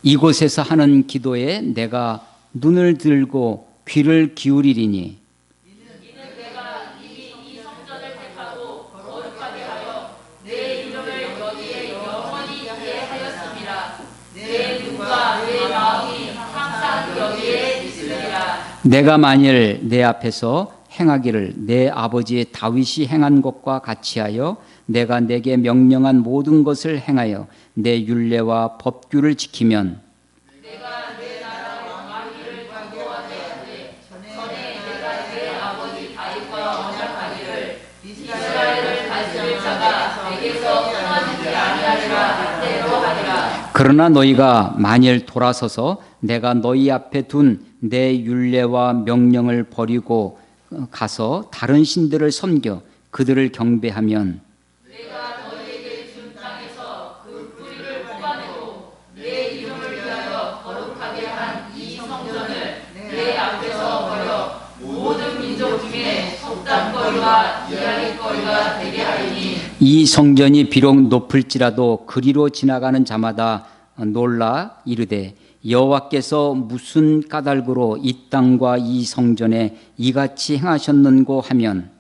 이곳에서 하는 기도에 내가 눈을 들고 귀를 기울이리니 이는 내가 이미 이 성전을 택하고 거룩하게 하여 내 이름을 여기에 영원히 있게 하였음이라. 내 눈과 내 마음이 항상 여기에 있으리라. 내가 만일 내 앞에서 행하기를 내 아버지 다윗이 행한 것과 같이 하여 내가 내게 명령한 모든 것을 행하여 내 율례와 법규를 지키면 내가 내 나라 왕위를 견고하게 전에 내가 내 아버지 다윗과 언약하기를 이스라엘을 다스릴 자가 내게서 떠나지 아니하리라 그대로 하리라. 그러나 너희가 만일 돌아서서 내가 너희 앞에 둔 내 율례와 명령을 버리고 가서 다른 신들을 섬겨 그들을 경배하면 내가 너희에게 준 땅에서 그 뿌리를 뽑아내고 내 이름을 위하여 거룩하게 한 이 성전을 내 앞에서 버려 모든 민족 중에 속담거리와 이야기거리가 되게 하리니 이 성전이 비록 높을지라도 그리로 지나가는 자마다 놀라 이르되 여호와께서 무슨 까닭으로 이 땅과 이 성전에 이같이 행하셨는고 하면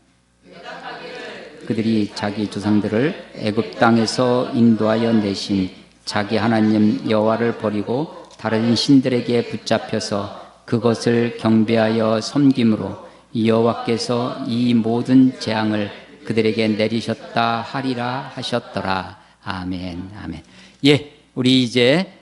그들이 자기 조상들을 애굽 땅에서 인도하여 내신 자기 하나님 여호와를 버리고 다른 신들에게 붙잡혀서 그것을 경배하여 섬김으로 여호와께서 이 모든 재앙을 그들에게 내리셨다 하리라 하셨더라. 아멘. 아멘. 예, 우리 이제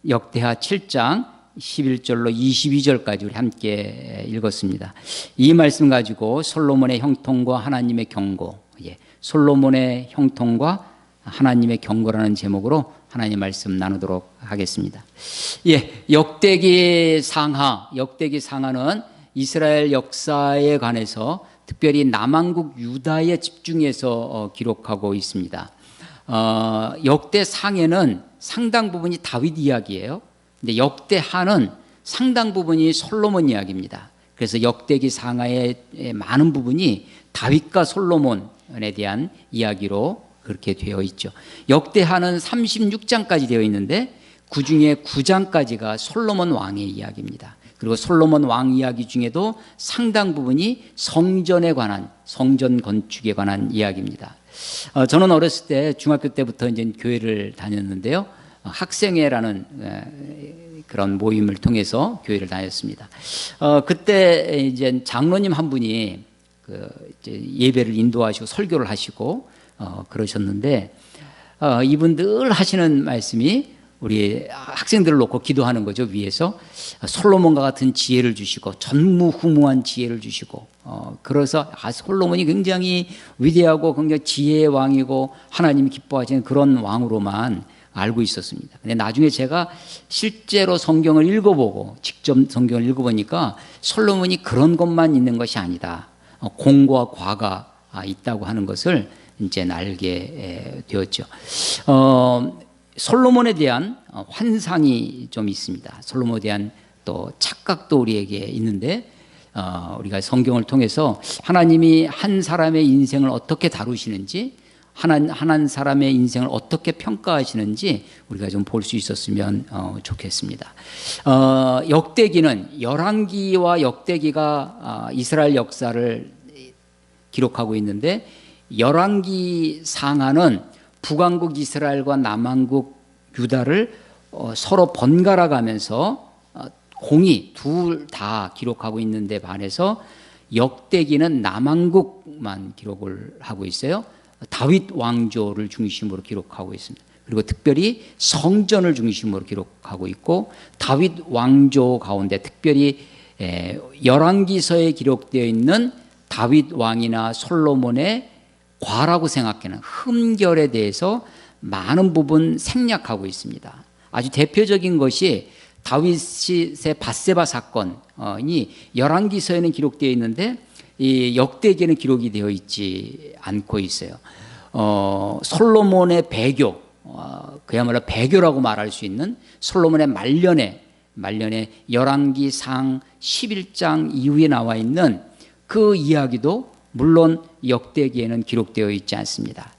역대하 7장 11절로 22절까지 우리 함께 읽었습니다. 이 말씀 가지고 솔로몬의 형통과 하나님의 경고, 솔로몬의 형통과 하나님의 경고라는 제목으로 하나님 말씀 나누도록 하겠습니다. 역대기 상하는 이스라엘 역사에 관해서 특별히 남왕국 유다에 집중해서 기록하고 있습니다. 역대상에는 상당 부분이 다윗 이야기예요. 근데 역대하는 상당 부분이 솔로몬 이야기입니다. 그래서 역대기 상하의 많은 부분이 다윗과 솔로몬에 대한 이야기로 그렇게 되어 있죠. 역대하는 36장까지 되어 있는데 그 중에 9장까지가 솔로몬 왕의 이야기입니다. 그리고 솔로몬 왕 이야기 중에도 상당 부분이 성전에 관한, 성전 건축에 관한 이야기입니다. 저는 어렸을 때 중학교 때부터 이제 교회를 다녔는데요. 학생회라는 그런 모임을 통해서 교회를 다녔습니다. 그때 이제 장로님 한 분이 이제 예배를 인도하시고 설교를 하시고 그러셨는데 이분 늘 하시는 말씀이 우리 학생들을 놓고 기도하는 거죠. 위에서 솔로몬과 같은 지혜를 주시고 전무후무한 지혜를 주시고 그래서 솔로몬이 굉장히 위대하고 굉장히 지혜의 왕이고 하나님이 기뻐하시는 그런 왕으로만 알고 있었습니다. 근데 나중에 제가 실제로 성경을 읽어보고 직접 성경을 읽어보니까 솔로몬이 그런 것만 있는 것이 아니다. 공과 과가 있다고 하는 것을 이제 알게 되었죠. 솔로몬에 대한 환상이 좀 있습니다. 솔로몬에 대한 또 착각도 우리에게 있는데 우리가 성경을 통해서 하나님이 한 사람의 인생을 어떻게 다루시는지 한 사람의 인생을 어떻게 평가하시는지 우리가 좀 볼 수 있었으면 좋겠습니다. 역대기는 열왕기와 역대기가 이스라엘 역사를 기록하고 있는데 열왕기 상하는 북왕국 이스라엘과 남왕국 유다를 서로 번갈아 가면서 공이 둘 다 기록하고 있는데 반해서 역대기는 남왕국만 기록을 하고 있어요. 다윗 왕조를 중심으로 기록하고 있습니다. 그리고 특별히 성전을 중심으로 기록하고 있고 다윗 왕조 가운데 특별히 열왕기서에 기록되어 있는 다윗 왕이나 솔로몬의 과라고 생각하는 흠결에 대해서 많은 부분 생략하고 있습니다. 아주 대표적인 것이 다윗의 밧세바 사건이 열왕기서에는 기록되어 있는데 이 역대기에는 기록이 되어 있지 않고 있어요. 솔로몬의 배교, 그야말로 배교라고 말할 수 있는 솔로몬의 말년에 열왕기상 11장 이후에 나와 있는 그 이야기도 물론 역대기에는 기록되어 있지 않습니다.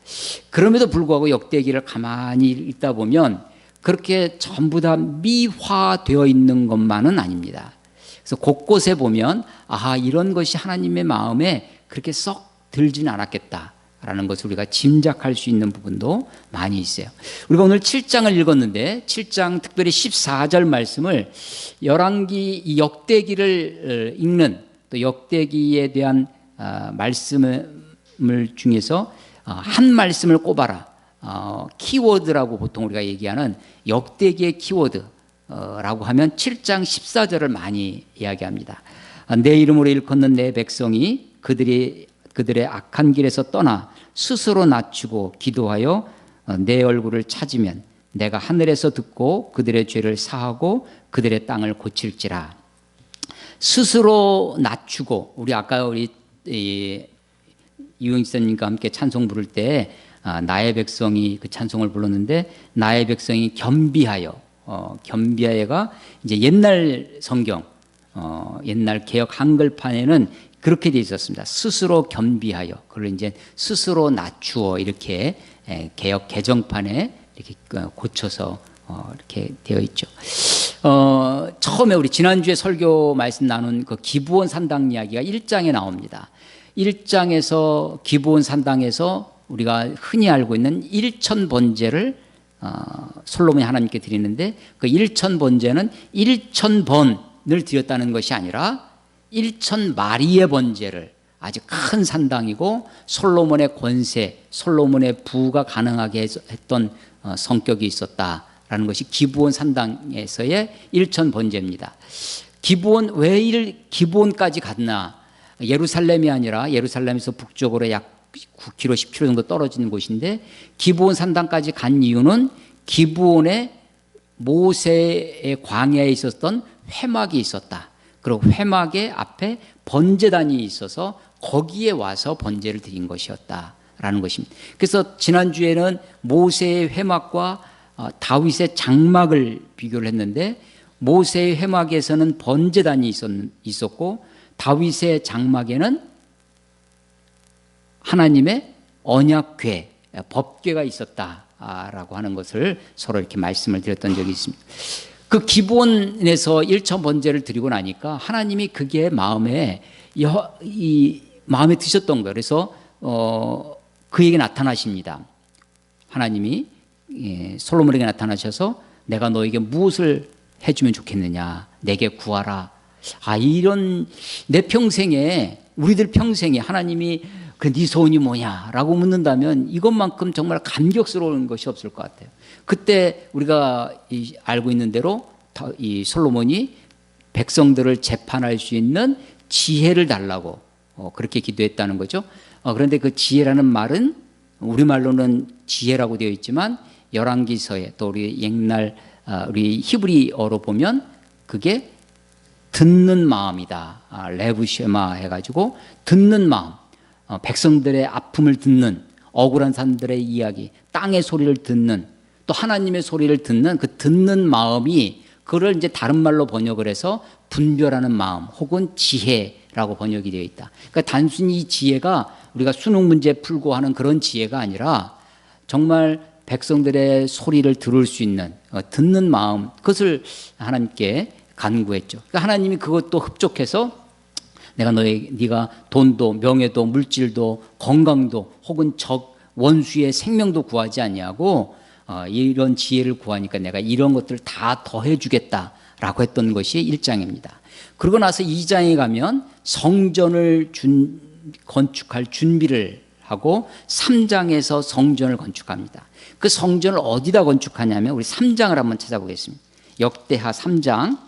그럼에도 불구하고 역대기를 가만히 읽다 보면 그렇게 전부 다 미화되어 있는 것만은 아닙니다. 그래서 곳곳에 보면 아하, 이런 것이 하나님의 마음에 그렇게 썩 들지는 않았겠다라는 것을 우리가 짐작할 수 있는 부분도 많이 있어요. 우리가 오늘 7장을 읽었는데 7장 특별히 14절 말씀을 열왕기 이 역대기를 읽는 또 역대기에 대한 말씀을 중에서 한 말씀을 꼽아라. 키워드라고 보통 우리가 얘기하는 역대기의 키워드라고 하면 7장 14절을 많이 이야기합니다. 내 이름으로 일컫는 내 백성이 그들의 악한 길에서 떠나 스스로 낮추고 기도하여 내 얼굴을 찾으면 내가 하늘에서 듣고 그들의 죄를 사하고 그들의 땅을 고칠지라. 스스로 낮추고, 우리 아까 우리 이용 지사님과 함께 찬송 부를 때 나의 백성이 그 찬송을 불렀는데, 나의 백성이 겸비하여, 겸비하여가 이제 옛날 성경, 옛날 개역 한글판에는 그렇게 되어 있었습니다. 스스로 겸비하여, 그걸 이제 스스로 낮추어, 이렇게 개역 개정판에 이렇게 고쳐서 이렇게 되어 있죠. 처음에 우리 지난주에 설교 말씀 나눈 그 기브온 산당 이야기가 1장에 나옵니다. 1장에서 기브온 산당에서 우리가 흔히 알고 있는 1천 번제를 솔로몬이 하나님께 드리는데, 그 1천 번제는 1천 번을 드렸다는 것이 아니라 1천 마리의 번제를, 아주 큰 산당이고 솔로몬의 권세, 솔로몬의 부가 가능하게 했던 성격이 있었다라는 것이 기브온 산당에서의 1천 번제입니다. 왜 기브온까지 갔나? 예루살렘이 아니라 예루살렘에서 북쪽으로 약 9km, 10km 정도 떨어지는 곳인데, 기브온 산당까지 간 이유는 기브온에 모세의 광야에 있었던 회막이 있었다. 그리고 회막의 앞에 번제단이 있어서 거기에 와서 번제를 드린 것이었다라는 것입니다. 그래서 지난주에는 모세의 회막과 다윗의 장막을 비교를 했는데, 모세의 회막에서는 번제단이 있었고 다윗의 장막에는 하나님의 언약궤, 법궤가 있었다라고 하는 것을 서로 이렇게 말씀을 드렸던 적이 있습니다. 그 기본에서 1천 번제를 드리고 나니까 하나님이 그게 마음에 드셨던 거예요. 그래서 그에게 나타나십니다. 하나님이 솔로몬에게 나타나셔서 내가 너에게 무엇을 해주면 좋겠느냐, 내게 구하라. 이런 내 평생에, 우리들 평생에 하나님이 네 소원이 뭐냐라고 묻는다면 이것만큼 정말 감격스러운 것이 없을 것 같아요. 그때 우리가 알고 있는 대로 이 솔로몬이 백성들을 재판할 수 있는 지혜를 달라고 그렇게 기도했다는 거죠. 그런데 그 지혜라는 말은 우리말로는 지혜라고 되어 있지만 열왕기서에, 또 우리 옛날 우리 히브리어로 보면 그게 듣는 마음이다. 레브쉐마 해가지고 듣는 마음, 백성들의 아픔을 듣는, 억울한 사람들의 이야기, 땅의 소리를 듣는, 또 하나님의 소리를 듣는 그 듣는 마음이, 그걸 이제 다른 말로 번역을 해서 분별하는 마음 혹은 지혜라고 번역이 되어 있다. 그러니까 단순히 이 지혜가 우리가 수능 문제 풀고 하는 그런 지혜가 아니라 정말 백성들의 소리를 들을 수 있는 듣는 마음, 그것을 하나님께 간구했죠. 그러니까 하나님이 그것도 흡족해서 네가 돈도 명예도 물질도 건강도 혹은 원수의 생명도 구하지 아니하고 이런 지혜를 구하니까 내가 이런 것들을 다 더해 주겠다라고 했던 것이 1장입니다. 그러고 나서 2장에 가면 성전을 건축할 준비를 하고 3장에서 성전을 건축합니다. 그 성전을 어디다 건축하냐면 우리 3장을 한번 찾아보겠습니다. 역대하 3장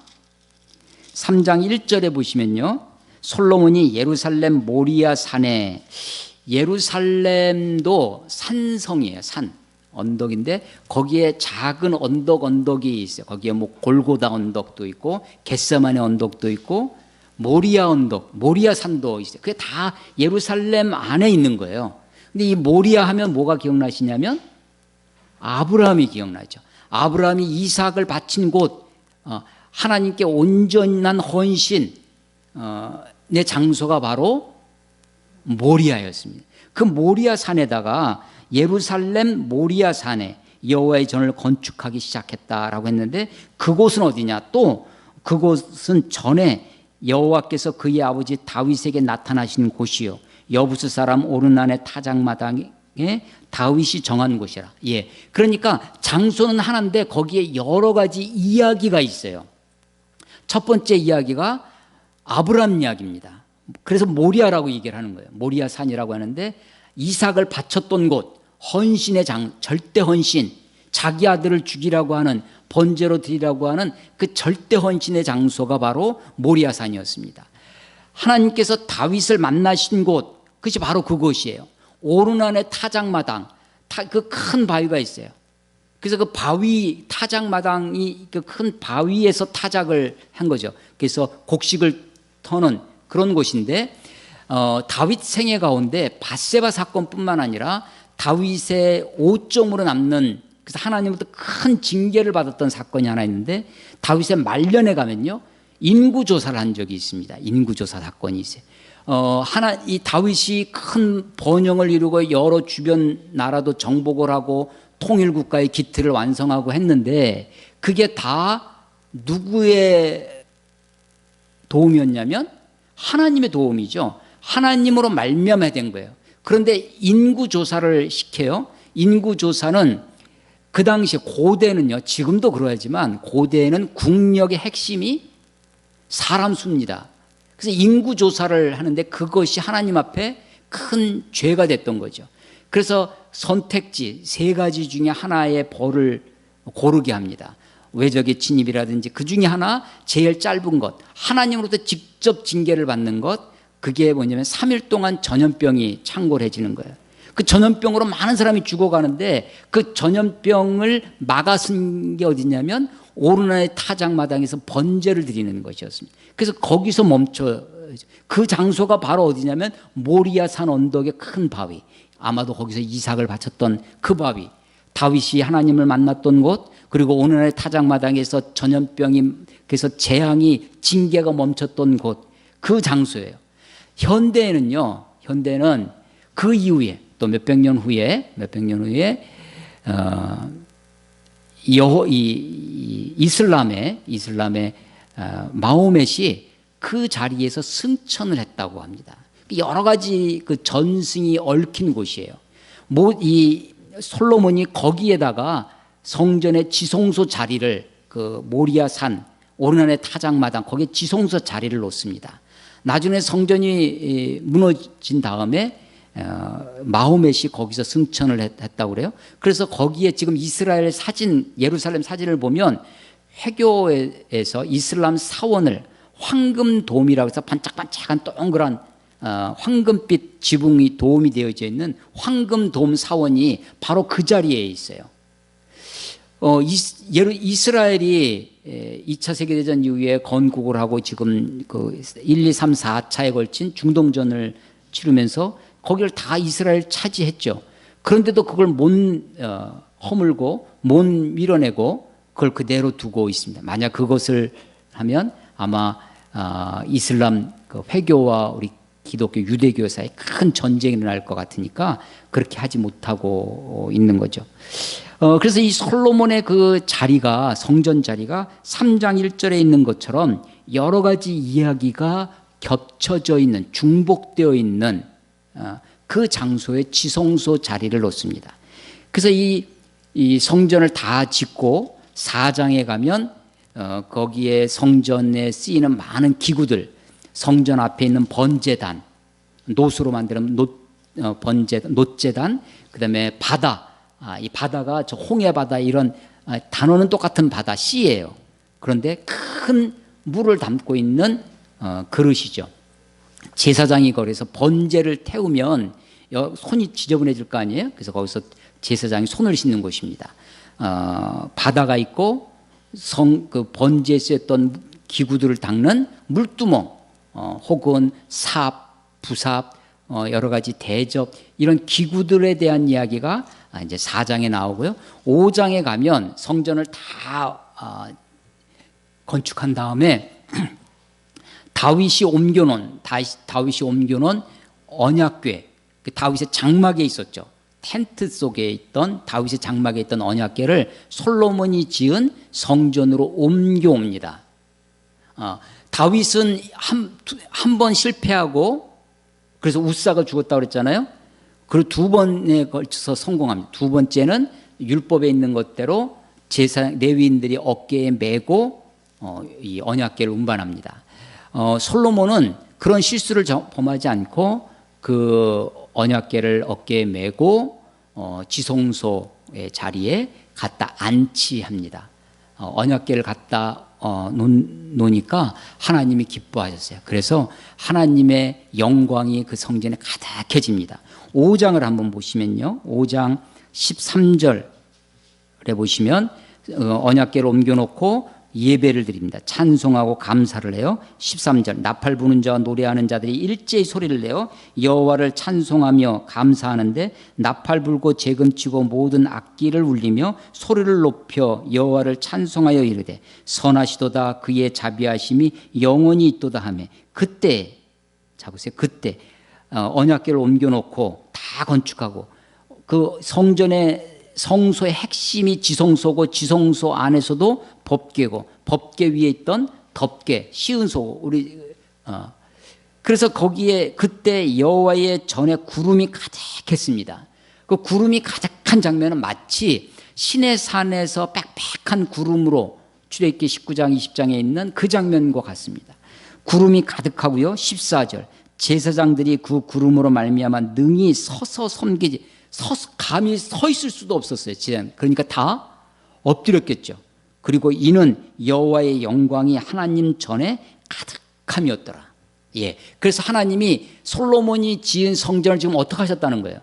1절에 보시면요, 솔로몬이 예루살렘 모리아 산에, 예루살렘도 산성이에요. 산, 언덕인데 거기에 작은 언덕이 있어요. 거기에 뭐 골고다 언덕도 있고 겟세마네 언덕도 있고 모리아 언덕, 모리아 산도 있어요. 그게 다 예루살렘 안에 있는 거예요. 근데 이 모리아 하면 뭐가 기억나시냐면 아브라함이 기억나죠. 아브라함이 이삭을 바친 곳, 하나님께 온전한 헌신 내 장소가 바로 모리아였습니다. 그 모리아 산에다가 예루살렘 모리아 산에 여호와의 전을 건축하기 시작했다라고 했는데 그곳은 어디냐? 또 그곳은 전에 여호와께서 그의 아버지 다윗에게 나타나신 곳이요 여부스 사람 오르난의 타작마당에 다윗이 정한 곳이라. 예, 그러니까 장소는 하나인데 거기에 여러 가지 이야기가 있어요. 첫 번째 이야기가 아브람 이야기입니다. 그래서 모리아라고 얘기를 하는 거예요. 모리아 산이라고 하는데 이삭을 바쳤던 곳, 헌신의 절대 헌신, 자기 아들을 죽이라고 하는, 번제로 드리라고 하는 그 절대 헌신의 장소가 바로 모리아 산이었습니다. 하나님께서 다윗을 만나신 곳, 그것이 바로 그곳이에요. 오르난의 타작마당, 그 큰 바위가 있어요. 그래서 그 바위, 타작마당이 그 큰 바위에서 타작을 한 거죠. 그래서 곡식을 터는 그런 곳인데, 다윗 생애 가운데 밧세바 사건뿐만 아니라 다윗의 오점으로 남는, 그래서 하나님으로부터 큰 징계를 받았던 사건이 하나 있는데, 다윗의 말년에 가면요 인구조사를 한 적이 있습니다. 인구조사 사건이 있어요. 이 다윗이 큰 번영을 이루고 여러 주변 나라도 정복을 하고 통일국가의 기틀을 완성하고 했는데, 그게 다 누구의 도움이었냐면 하나님의 도움이죠. 하나님으로 말미암아 된 거예요. 그런데 인구조사를 시켜요. 인구조사는 그 당시 고대는요, 지금도 그러하지만 고대에는 국력의 핵심이 사람 수입니다. 그래서 인구조사를 하는데 그것이 하나님 앞에 큰 죄가 됐던 거죠. 그래서 선택지 3가지 중에 하나의 벌을 고르게 합니다. 외적의 침입이라든지 그 중에 하나 제일 짧은 것, 하나님으로부터 직접 징계를 받는 것, 그게 뭐냐면 3일 동안 전염병이 창궐해지는 거예요. 그 전염병으로 많은 사람이 죽어가는데 그 전염병을 막아쓴 게 어디냐면 오르난의 타작마당에서 번제를 드리는 것이었습니다. 그래서 거기서 그 장소가 바로 어디냐면 모리아 산 언덕의 큰 바위, 아마도 거기서 이삭을 바쳤던 그 바위, 다윗이 하나님을 만났던 곳, 그리고 오르난의 타작마당에서 전염병이, 그래서 재앙이, 징계가 멈췄던 곳, 그 장소예요. 현대는 그 이후에 또 몇백 년 후에 이슬람의 마호멧이 그 자리에서 승천을 했다고 합니다. 여러 가지 그 전승이 얽힌 곳이에요. 이 솔로몬이 거기에다가 성전의 지성소 자리를, 그 모리아 산 오르난의 타작마당, 거기에 지성소 자리를 놓습니다. 나중에 성전이 무너진 다음에 마호멧이 거기서 승천을 했다고 그래요. 그래서 거기에 지금 이스라엘 사진, 예루살렘 사진을 보면 회교에서 이슬람 사원을 황금돔이라고 해서 반짝반짝한 동그란 황금빛 지붕이 도움이 되어져 있는 황금돔 사원이 바로 그 자리에 있어요. 이스라엘이 2차 세계대전 이후에 건국을 하고 지금 그 1, 2, 3, 4차에 걸친 중동전을 치르면서 거기를 다 이스라엘 차지했죠. 그런데도 그걸 못 허물고 못 밀어내고 그걸 그대로 두고 있습니다. 만약 그것을 하면 아마 이슬람 그 회교와 우리 기독교 유대교 사이에 큰 전쟁이 일어날 것 같으니까 그렇게 하지 못하고 있는 거죠. 그래서 이 솔로몬의 그 자리가, 성전 자리가 3장 1절에 있는 것처럼 여러 가지 이야기가 겹쳐져 있는, 중복되어 있는 그 장소에 지성소 자리를 놓습니다. 그래서 이 성전을 다 짓고 4장에 가면 거기에 성전에 쓰이는 많은 기구들, 성전 앞에 있는 번제단, 노수로 만드는 놋제단, 그다음에 바다, 이 바다가 저 홍해 바다, 이런 단어는 똑같은 바다, 씨예요. 그런데 큰 물을 담고 있는 그릇이죠. 제사장이 거기서 번제를 태우면 손이 지저분해질 거 아니에요. 그래서 거기서 제사장이 손을 씻는 곳입니다. 바다가 있고 그 번제에 쓰였던 기구들을 닦는 물두멍, 혹은 삽, 부삽, 여러 가지 대접, 이런 기구들에 대한 이야기가 이제 4장에 나오고요. 5장에 가면 성전을 다 건축한 다음에 다윗이 옮겨놓은 언약궤, 그 다윗의 장막에 있었죠. 텐트 속에 있던 다윗의 장막에 있던 언약궤를 솔로몬이 지은 성전으로 옮겨옵니다. 다윗은 한 번 실패하고 그래서 우사가 죽었다고 그랬잖아요. 그리고 두 번에 걸쳐서 성공합니다. 두 번째는 율법에 있는 것대로 레위인들이 어깨에 메고 이 언약궤를 운반합니다. 솔로몬은 그런 실수를 범하지 않고 그 언약궤를 어깨에 메고 지성소의 자리에 갖다 안치합니다. 언약궤를 갖다 놓으니까 하나님이 기뻐하셨어요. 그래서 하나님의 영광이 그 성전에 가득해집니다. 5장을 한번 보시면요. 5장 13절에 보시면 언약궤를 옮겨놓고 예배를 드립니다. 찬송하고 감사를 해요. 13절 나팔 부는 자와 노래하는 자들이 일제히 소리를 내어 여호와를 찬송하며 감사하는데 나팔 불고 재금치고 모든 악기를 울리며 소리를 높여 여호와를 찬송하여 이르되 선하시도다 그의 자비하심이 영원히 있도다 하며 그때 잡으세요. 그때 언약궤를 옮겨놓고 다 건축하고 그 성소의 핵심이 지성소고 지성소 안에서도 법궤고 법궤 위에 있던 덮개 시은소 그래서 거기에 그때 여호와의 전에 구름이 가득했습니다. 그 구름이 가득한 장면은 마치 시내 산에서 빽빽한 구름으로 출애굽기 19장 20장에 있는 그 장면과 같습니다. 구름이 가득하고요. 14절 제사장들이 그 구름으로 말미암아 능히 서서 섬기지 감히 서 있을 수도 없었어요. 그러니까 다 엎드렸겠죠. 그리고 이는 여호와의 영광이 하나님 전에 가득함이었더라. 예. 그래서 하나님이 솔로몬이 지은 성전을 지금 어떻게 하셨다는 거예요?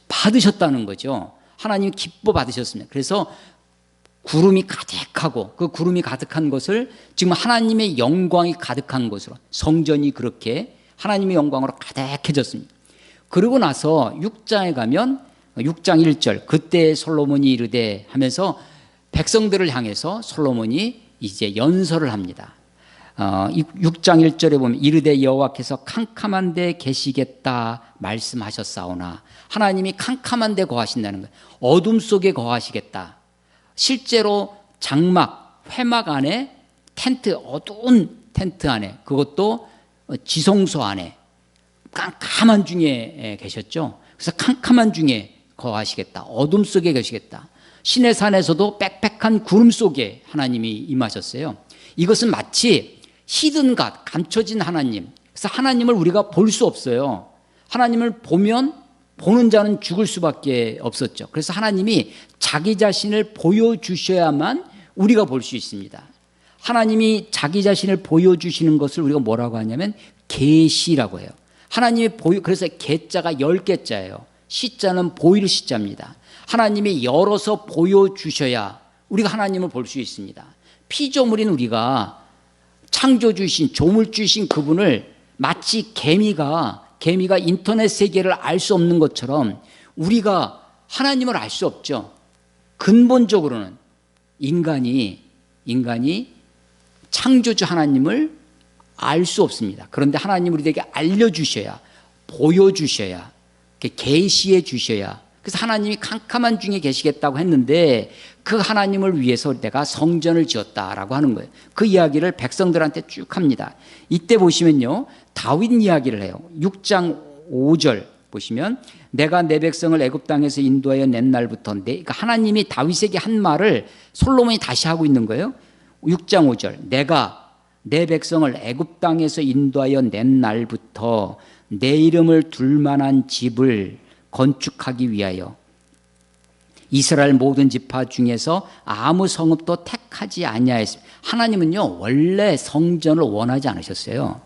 받으셨다는 거죠. 하나님이 기뻐 받으셨습니다. 그래서 구름이 가득하고 그 구름이 가득한 것을 지금 하나님의 영광이 가득한 것으로 성전이 그렇게 하나님의 영광으로 가득해졌습니다. 그러고 나서 6장에 가면 6장 1절 그때 솔로몬이 이르되 하면서 백성들을 향해서 솔로몬이 이제 연설을 합니다. 6장 1절에 보면 이르되 여호와께서 캄캄한 데 계시겠다 말씀하셨사오나 하나님이 캄캄한 데 거하신다는 거예요. 어둠 속에 거하시겠다. 실제로 장막, 회막 안에 텐트, 어두운 텐트 안에 그것도 지성소 안에 깜깜한 중에 계셨죠. 그래서 캄캄한 중에 거하시겠다. 어둠 속에 계시겠다. 시내 산에서도 빽빽한 구름 속에 하나님이 임하셨어요. 이것은 마치 히든 갓, 감춰진 하나님. 그래서 하나님을 우리가 볼 수 없어요. 하나님을 보면 보는 자는 죽을 수밖에 없었죠. 그래서 하나님이 자기 자신을 보여주셔야만 우리가 볼 수 있습니다. 하나님이 자기 자신을 보여주시는 것을 우리가 뭐라고 하냐면 계시라고 해요. 하나님이 그래서 개자가 10개자예요. 시자는 보일 시자입니다. 하나님이 열어서 보여주셔야 우리가 하나님을 볼 수 있습니다. 피조물인 우리가 창조주신 조물주신 그분을 마치 개미가 인터넷 세계를 알 수 없는 것처럼 우리가 하나님을 알 수 없죠. 근본적으로는 인간이 창조주 하나님을 알 수 없습니다. 그런데 하나님 우리에게 알려주셔야 보여주셔야 계시해 주셔야 그래서 하나님이 캄캄한 중에 계시겠다고 했는데 그 하나님을 위해서 내가 성전을 지었다라고 하는 거예요. 그 이야기를 백성들한테 쭉 합니다. 이때 보시면요 다윗 이야기를 해요. 6장 5절 보시면 내가 내 백성을 애굽 땅에서 인도하여 낸 날부터 그러니까 하나님이 다윗에게 한 말을 솔로몬이 다시 하고 있는 거예요. 6장 5절 내가 내 백성을 애굽 땅에서 인도하여 낸 날부터 내 이름을 둘 만한 집을 건축하기 위하여 이스라엘 모든 지파 중에서 아무 성읍도 택하지 아니하였습니다. 하나님은요 원래 성전을 원하지 않으셨어요.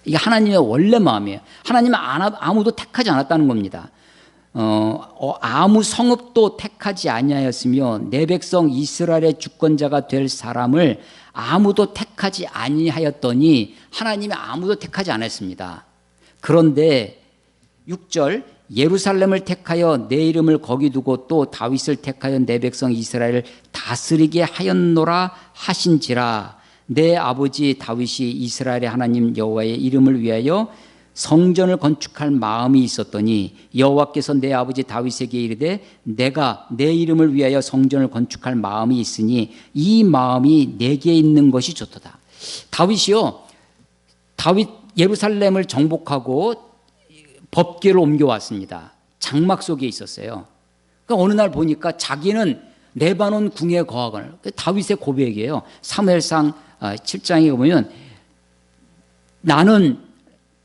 이게 하나님의 원래 마음이에요. 하나님은 아무도 택하지 않았다는 겁니다. 아무 성읍도 택하지 아니하였으며 내 백성 이스라엘의 주권자가 될 사람을 아무도 택하지 아니하였더니 하나님이 아무도 택하지 않았습니다. 그런데 6절 예루살렘을 택하여 내 이름을 거기 두고 또 다윗을 택하여 내 백성 이스라엘을 다스리게 하였노라 하신지라 내 아버지 다윗이 이스라엘의 하나님 여호와의 이름을 위하여 성전을 건축할 마음이 있었더니 여호와께서 내 아버지 다윗에게 이르되 내가 내 이름을 위하여 성전을 건축할 마음이 있으니 이 마음이 내게 있는 것이 좋도다. 다윗 예루살렘을 정복하고 법궤를 옮겨왔습니다. 장막 속에 있었어요. 그러니까 어느 날 보니까 자기는 레바논 궁에 거하거늘, 다윗의 고백이에요. 사무엘상 7장에 보면 나는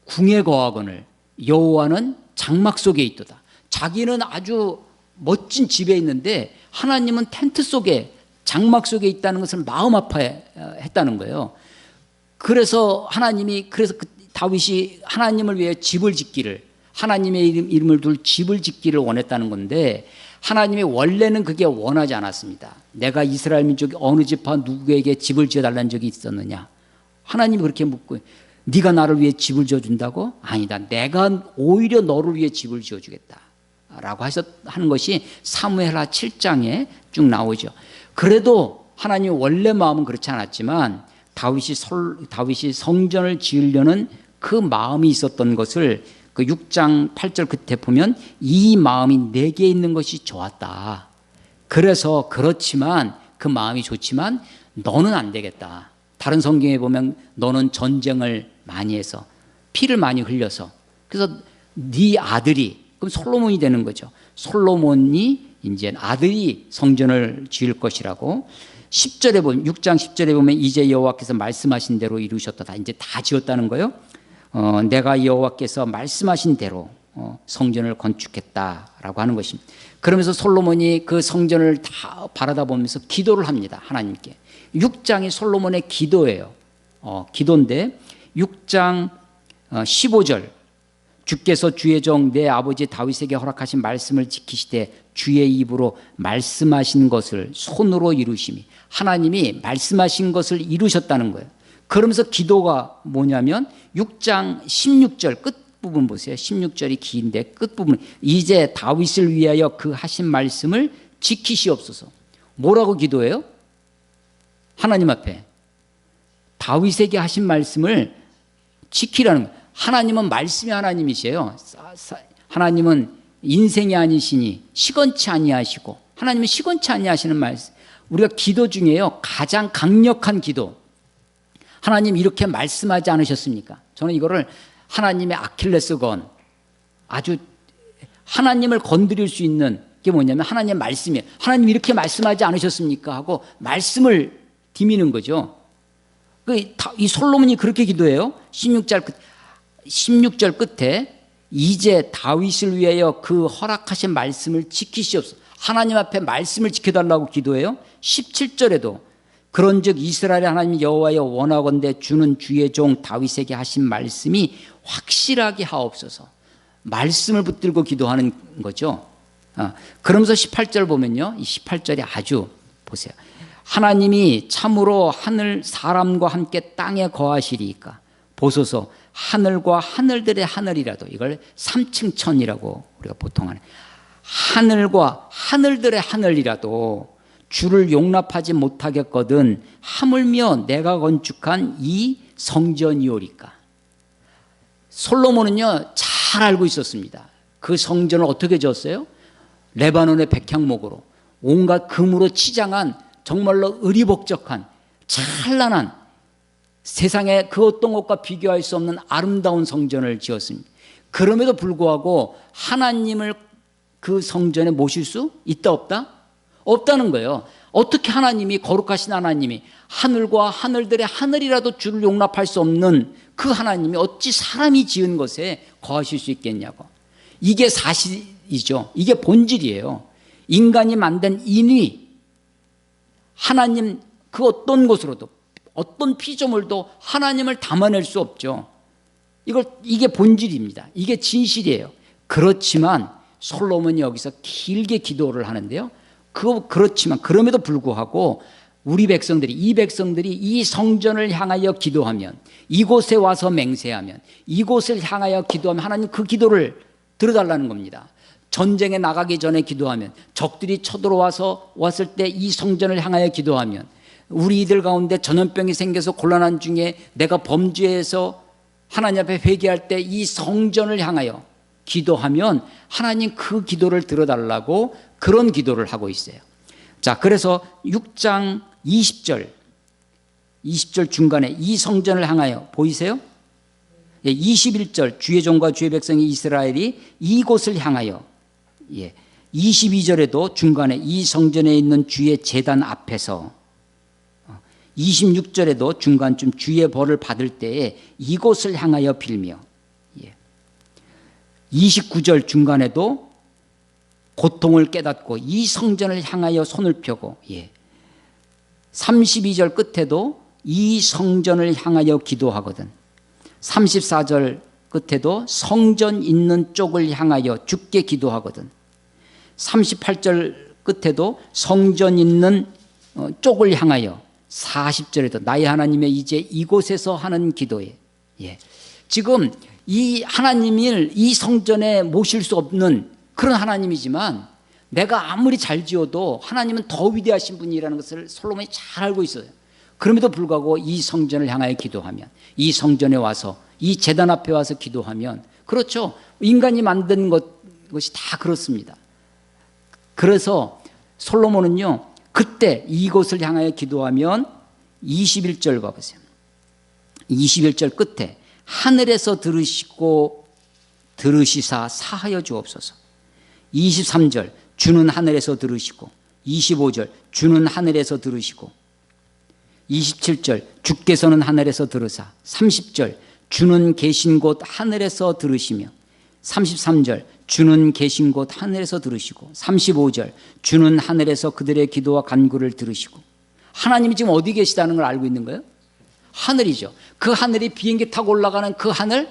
궁에 거하거늘 여호와는 장막 속에 있도다. 자기는 아주 멋진 집에 있는데 하나님은 텐트 속에, 장막 속에 있다는 것을 마음 아파했다는 거예요. 그래서 다윗이 하나님을 위해 집을 짓기를, 하나님의 이름을 둘 집을 짓기를 원했다는 건데, 하나님이 원래는 그게 원하지 않았습니다. 내가 이스라엘 민족이 어느 지파 누구에게 집을 지어달라는 적이 있었느냐? 하나님이 그렇게 묻고, 네가 나를 위해 집을 지어준다고? 아니다. 내가 오히려 너를 위해 집을 지어주겠다 라고 하는 것이 사무엘하 7장에 쭉 나오죠. 그래도 하나님의 원래 마음은 그렇지 않았지만 다윗이 성전을 지으려는 그 마음이 있었던 것을 그 6장 8절 끝에 보면 이 마음이 내게 있는 것이 좋았다. 그래서 그렇지만 그 마음이 좋지만 너는 안 되겠다. 다른 성경에 보면 너는 전쟁을 많이 해서 피를 많이 흘려서, 그래서 네 아들이, 그럼 솔로몬이 되는 거죠. 솔로몬이 이제 아들이 성전을 지을 것이라고 10절에 보면, 6장 10절에 보면 이제 여호와께서 말씀하신 대로 이루셨다. 이제 다 지었다는 거예요. 내가 여호와께서 말씀하신 대로 성전을 건축했다라고 하는 것입니다. 그러면서 솔로몬이 그 성전을 다 바라다 보면서 기도를 합니다. 하나님께. 6장이 솔로몬의 기도예요. 기도인데 6장 15절, 주께서 주의 종 내 아버지 다윗에게 허락하신 말씀을 지키시되 주의 입으로 말씀하신 것을 손으로 이루심이, 하나님이 말씀하신 것을 이루셨다는 거예요. 그러면서 기도가 뭐냐면 6장 16절 끝부분 보세요. 16절이 긴데 끝부분, 이제 다윗을 위하여 그 하신 말씀을 지키시옵소서. 뭐라고 기도해요? 하나님 앞에 다윗에게 하신 말씀을 지키라는 거예요. 하나님은 말씀이 하나님이세요. 하나님은 인생이 아니시니 시건치 아니하시고, 하나님은 시건치 아니하시는 말씀. 우리가 기도 중에요 가장 강력한 기도, 하나님 이렇게 말씀하지 않으셨습니까? 저는 이거를 하나님의 아킬레스건, 아주 하나님을 건드릴 수 있는 게 뭐냐면 하나님의 말씀이에요. 하나님 이렇게 말씀하지 않으셨습니까? 하고 말씀을 디미는 거죠. 이 솔로몬이 그렇게 기도해요. 16절 끝에 이제 다윗을 위하여 그 허락하신 말씀을 지키시옵소서. 하나님 앞에 말씀을 지켜달라고 기도해요. 17절에도 그런즉 이스라엘의 하나님 여호와여 원하건대 주는 주의 종 다윗에게 하신 말씀이 확실하게 하옵소서. 말씀을 붙들고 기도하는 거죠. 그러면서 18절 보면요, 이 18절이 아주 보세요. 하나님이 참으로 하늘 사람과 함께 땅에 거하시리이까 보소서. 하늘과 하늘들의 하늘이라도, 이걸 3층 천이라고 우리가 보통 하는, 하늘과 하늘들의 하늘이라도 주를 용납하지 못하겠거든 하물며 내가 건축한 이 성전이오리까. 솔로몬은요 잘 알고 있었습니다. 그 성전을 어떻게 지었어요? 레바논의 백향목으로 온갖 금으로 치장한 정말로 의리복적한 찬란한, 세상에 그 어떤 것과 비교할 수 없는 아름다운 성전을 지었습니다. 그럼에도 불구하고 하나님을 그 성전에 모실 수 있다 없다? 없다는 거예요. 어떻게 하나님이, 거룩하신 하나님이 하늘과 하늘들의 하늘이라도 주를 용납할 수 없는 그 하나님이 어찌 사람이 지은 것에 거하실 수 있겠냐고. 이게 사실이죠. 이게 본질이에요. 인간이 만든 인위, 하나님 그 어떤 곳으로도, 어떤 피조물도 하나님을 담아낼 수 없죠. 이게 본질입니다. 이게 진실이에요. 그렇지만 솔로몬이 여기서 길게 기도를 하는데요. 그렇지만 그럼에도 불구하고 이 백성들이 이 성전을 향하여 기도하면, 이곳에 와서 맹세하면, 이곳을 향하여 기도하면 하나님 그 기도를 들어달라는 겁니다. 전쟁에 나가기 전에 기도하면, 적들이 왔을 때 이 성전을 향하여 기도하면, 우리 이들 가운데 전염병이 생겨서 곤란한 중에 내가 범죄해서 하나님 앞에 회개할 때 이 성전을 향하여 기도하면 하나님 그 기도를 들어달라고 그런 기도를 하고 있어요. 자, 그래서 6장 20절 중간에 이 성전을 향하여 보이세요? 21절 주의 종과 주의 백성이 이스라엘이 이곳을 향하여, 22절에도 중간에 이 성전에 있는 주의 제단 앞에서, 26절에도 중간쯤 주의 벌을 받을 때에 이곳을 향하여 빌며, 29절 중간에도 고통을 깨닫고 이 성전을 향하여 손을 펴고, 32절 끝에도 이 성전을 향하여 기도하거든. 34절 끝에도 성전 있는 쪽을 향하여 주께 기도하거든. 38절 끝에도 성전 있는 쪽을 향하여, 40절에도 나의 하나님의 이제 이곳에서 하는 기도에, 지금 이 하나님을 이 성전에 모실 수 없는 그런 하나님이지만 내가 아무리 잘 지어도 하나님은 더 위대하신 분이라는 것을 솔로몬이 잘 알고 있어요. 그럼에도 불구하고 이 성전을 향하여 기도하면, 이 성전에 와서 이 제단 앞에 와서 기도하면, 그렇죠, 인간이 만든 것이 다 그렇습니다. 그래서 솔로몬은요 그때 이곳을 향하여 기도하면 21절 봐보세요. 21절 끝에 하늘에서 들으시사 사하여 주옵소서. 23절 주는 하늘에서 들으시고, 25절 주는 하늘에서 들으시고, 27절 주께서는 하늘에서 들으사, 30절 주는 계신 곳 하늘에서 들으시며, 33절 주는 계신 곳 하늘에서 들으시고, 35절 주는 하늘에서 그들의 기도와 간구를 들으시고. 하나님이 지금 어디 계시다는 걸 알고 있는 거예요? 하늘이죠. 그 하늘이 비행기 타고 올라가는 그 하늘,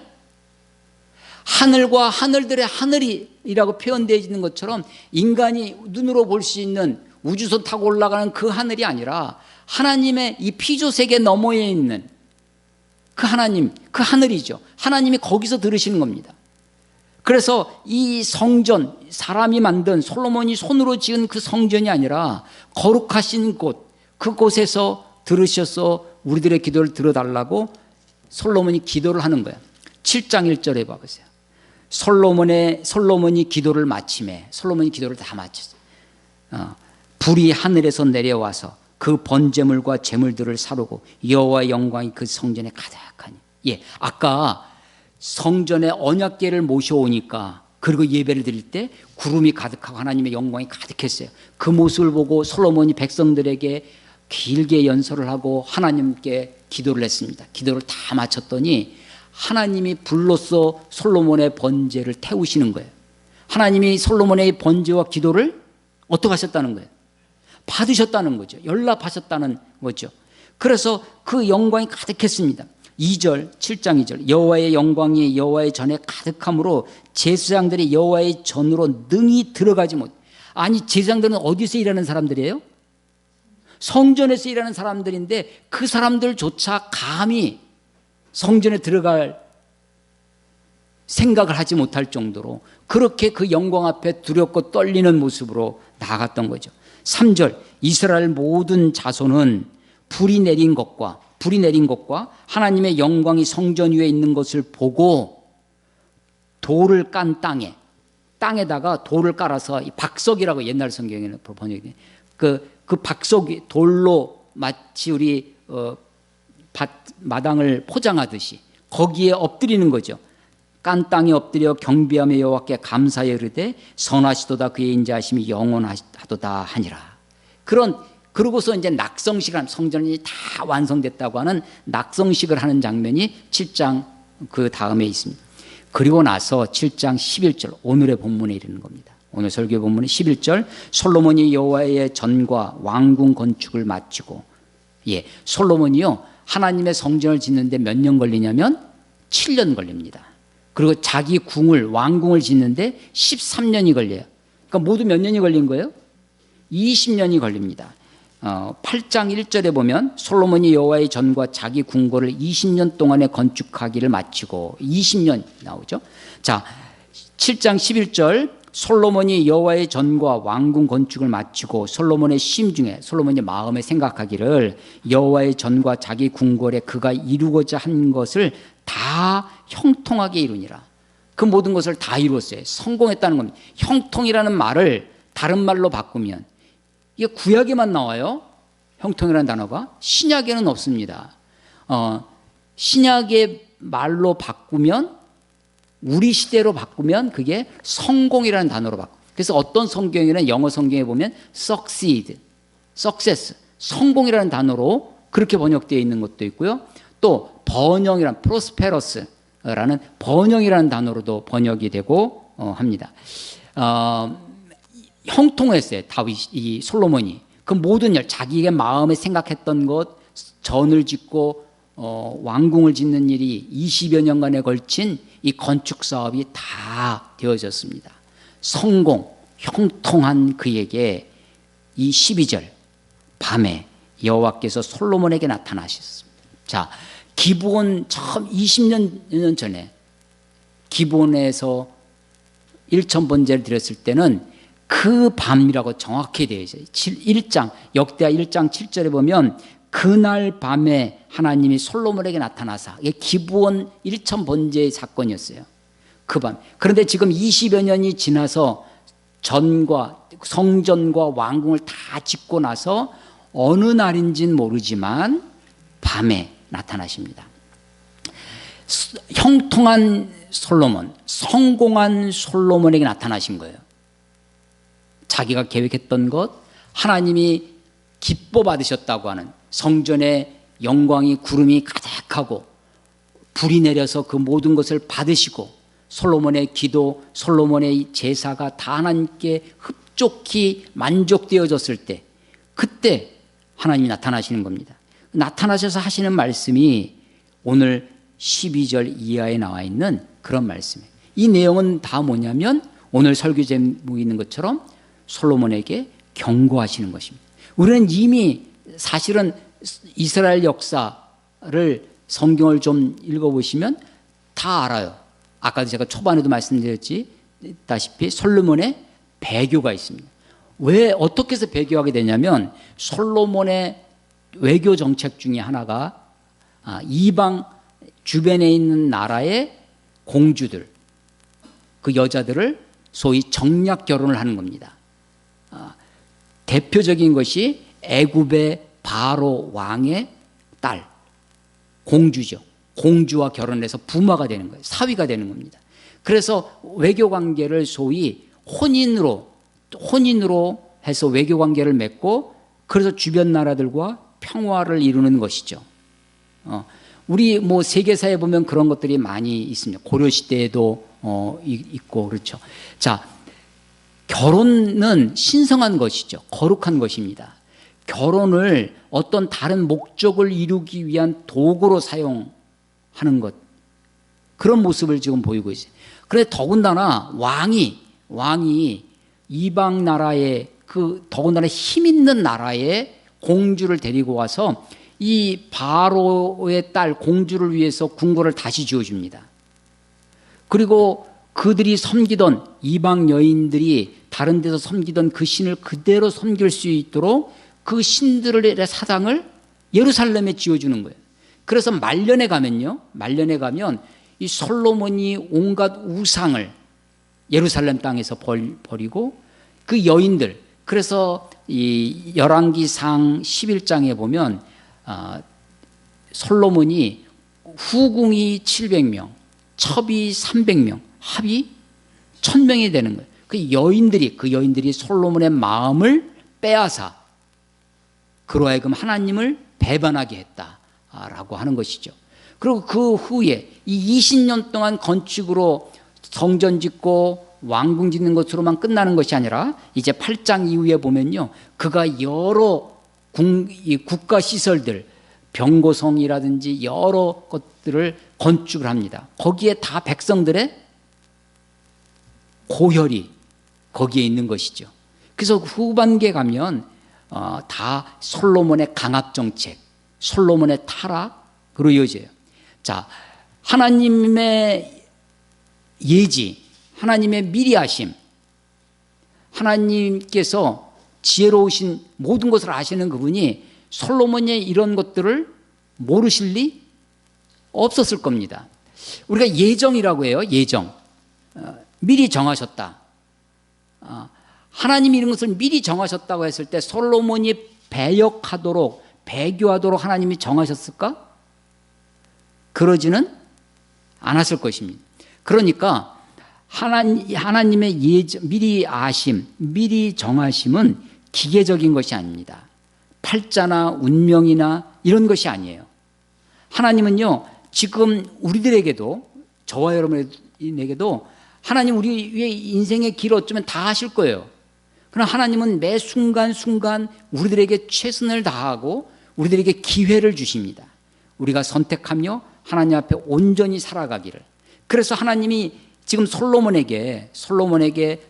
하늘과 하늘들의 하늘이라고 표현되어 있는 것처럼 인간이 눈으로 볼 수 있는 우주선 타고 올라가는 그 하늘이 아니라 하나님의 이 피조세계 너머에 있는 그 하나님, 그 하늘이죠. 하나님이 거기서 들으시는 겁니다. 그래서 이 성전, 사람이 만든 솔로몬이 손으로 지은 그 성전이 아니라 거룩하신 곳, 그곳에서 들으셔서 우리들의 기도를 들어달라고 솔로몬이 기도를 하는 거예요. 7장 1절에 봐보세요. 솔로몬이 기도를 마침에, 솔로몬이 기도를 다 마쳤어요. 불이 하늘에서 내려와서 그 번제물과 제물들을 사르고 여호와의 영광이 그 성전에 가득하니. 아까 성전에 언약궤를 모셔오니까, 그리고 예배를 드릴 때 구름이 가득하고 하나님의 영광이 가득했어요. 그 모습을 보고 솔로몬이 백성들에게 길게 연설을 하고 하나님께 기도를 했습니다. 기도를 다 마쳤더니 하나님이 불로써 솔로몬의 번제를 태우시는 거예요. 하나님이 솔로몬의 번제와 기도를 어떻게 하셨다는 거예요? 받으셨다는 거죠. 연락하셨다는 거죠. 그래서 그 영광이 가득했습니다. 2절, 7장 2절 여호와의 영광이 여호와의 전에 가득함으로 제사장들이 여호와의 전으로 능히 들어가지 못. 아니, 제사장들은 어디서 일하는 사람들이에요? 성전에서 일하는 사람들인데 그 사람들조차 감히 성전에 들어갈 생각을 하지 못할 정도로 그렇게 그 영광 앞에 두렵고 떨리는 모습으로 나아갔던 거죠. 3절 이스라엘 모든 자손은 불이 내린 것과 하나님의 영광이 성전 위에 있는 것을 보고 돌을 깐 땅에다가 돌을 깔아서 박석이라고 옛날 성경에는 번역이 그 박석이 돌로 마치 우리 밭 마당을 포장하듯이 거기에 엎드리는 거죠. 깐 땅에 엎드려 경배하며 여호와께 감사하여 이르되 선하시도다 그의 인자하심이 영원하도다 하니라. 그러고서 이제 낙성식을, 성전이 다 완성됐다고 하는 낙성식을 하는 장면이 7장 그 다음에 있습니다. 그리고 나서 7장 11절 오늘의 본문에 이르는 겁니다. 오늘 설교 본문은 11절 솔로몬이 여호와의 전과 왕궁 건축을 마치고, 솔로몬이요 하나님의 성전을 짓는데 몇 년 걸리냐면 7년 걸립니다. 그리고 자기 왕궁을 짓는데 13년이 걸려요. 그러니까 모두 몇 년이 걸린 거예요? 20년이 걸립니다. 8장 1절에 보면 솔로몬이 여호와의 전과 자기 궁궐을 20년 동안에 건축하기를 마치고 20년 나오죠. 자, 7장 11절 솔로몬이 여호와의 전과 왕궁 건축을 마치고 솔로몬의 심중에, 솔로몬이 마음에 생각하기를 여호와의 전과 자기 궁궐에 그가 이루고자 한 것을 다 형통하게 이루니라. 그 모든 것을 다 이루었어요. 성공했다는 겁니다. 형통이라는 말을 다른 말로 바꾸면 이게 구약에만 나와요. 형통이라는 단어가 신약에는 없습니다. 신약의 말로 바꾸면 우리 시대로 바꾸면 그게 성공이라는 단어로 바꿔. 그래서 어떤 성경에는 영어 성경에 보면 succeed, success, 성공이라는 단어로 그렇게 번역되어 있는 것도 있고요. 또 번영이란 prosperous라는 번영이라는 단어로도 번역이 되고 합니다. 형통했어요. 이 솔로몬이 그 모든 일, 자기의 마음에 생각했던 것, 전을 짓고 왕궁을 짓는 일이 20여 년간에 걸친 이 건축 사업이 다 되어졌습니다. 성공, 형통한 그에게 이 12절 밤에 여호와께서 솔로몬에게 나타나셨습니다. 자, 기브온 처음 20년 전에 기브온에서 1,000번제를 드렸을 때는 그 밤이라고 정확히 되어 있어요. 1장 역대하 1장 7절에 보면 그날 밤에 하나님이 솔로몬에게 나타나사, 이게 기브온 1,000번제의 사건이었어요. 그 밤. 그런데 지금 20여 년이 지나서 전과 성전과 왕궁을 다 짓고 나서 어느 날인지는 모르지만 밤에 나타나십니다. 형통한 솔로몬, 성공한 솔로몬에게 나타나신 거예요. 자기가 계획했던 것, 하나님이 기뻐 받으셨다고 하는 성전의 영광이 구름이 가득하고 불이 내려서 그 모든 것을 받으시고 솔로몬의 기도, 솔로몬의 제사가 다 하나님께 흡족히 만족되어졌을 때 그때 하나님이 나타나시는 겁니다. 나타나셔서 하시는 말씀이 오늘 12절 이하에 나와 있는 그런 말씀이에요. 이 내용은 다 뭐냐면 오늘 설교 제목이 있는 것처럼 솔로몬에게 경고하시는 것입니다. 우리는 이미 사실은 이스라엘 역사를 성경을 좀 읽어보시면 다 알아요. 아까도 제가 초반에도 말씀드렸다시피 솔로몬의 배교가 있습니다. 왜 어떻게 해서 배교하게 되냐면 솔로몬의 외교 정책 중에 하나가 이방 주변에 있는 나라의 공주들, 그 여자들을 소위 정략 결혼을 하는 겁니다. 대표적인 것이 애굽의 바로 왕의 딸, 공주죠. 공주와 결혼해서 부마가 되는 거예요. 사위가 되는 겁니다. 그래서 외교 관계를 소위 혼인으로 해서 외교 관계를 맺고 그래서 주변 나라들과 평화를 이루는 것이죠. 우리 뭐 세계사에 보면 그런 것들이 많이 있습니다. 고려 시대에도 있고 그렇죠. 자, 결혼은 신성한 것이죠. 거룩한 것입니다. 결혼을 어떤 다른 목적을 이루기 위한 도구로 사용하는 것, 그런 모습을 지금 보이고 있어요. 그런데 더군다나 왕이 이방 나라의 그 더군다나 힘 있는 나라의 공주를 데리고 와서 이 바로의 딸 공주를 위해서 궁궐을 다시 지어줍니다. 그리고 그들이 섬기던 이방 여인들이 다른 데서 섬기던 그 신을 그대로 섬길 수 있도록 그 신들의 사당을 예루살렘에 지어주는 거예요. 그래서 말년에 가면 이 솔로몬이 온갖 우상을 예루살렘 땅에서 버리고 그 여인들, 그래서 이 열왕기상 11장에 보면 솔로몬이 후궁이 700명, 첩이 300명, 합이 1000명이 되는 거예요. 그 여인들이 솔로몬의 마음을 빼앗아 그로 하여금 하나님을 배반하게 했다라고 하는 것이죠. 그리고 그 후에 이 20년 동안 건축으로 성전 짓고 왕궁 짓는 것으로만 끝나는 것이 아니라 이제 8장 이후에 보면요, 그가 여러 국가 시설들, 병고성이라든지 여러 것들을 건축을 합니다. 거기에 다 백성들의 고혈이 거기에 있는 것이죠. 그래서 후반기에 가면 다 솔로몬의 강압 정책, 솔로몬의 타락으로 이어져요. 자, 하나님의 예지, 하나님의 미리 하심, 하나님께서 지혜로우신 모든 것을 아시는 그분이 솔로몬의 이런 것들을 모르실 리 없었을 겁니다. 우리가 예정이라고 해요. 예정. 미리 정하셨다. 하나님이 이런 것을 미리 정하셨다고 했을 때 솔로몬이 배교하도록 하나님이 정하셨을까? 그러지는 않았을 것입니다. 그러니까 하나님의 예정, 미리 아심, 미리 정하심은 기계적인 것이 아닙니다. 팔자나 운명이나 이런 것이 아니에요. 하나님은요, 지금 우리들에게도, 저와 여러분에게도 하나님 우리 위에 인생의 길 어쩌면 다 하실 거예요. 그러나 하나님은 매 순간순간 우리들에게 최선을 다하고 우리들에게 기회를 주십니다. 우리가 선택하며 하나님 앞에 온전히 살아가기를. 그래서 하나님이 지금 솔로몬에게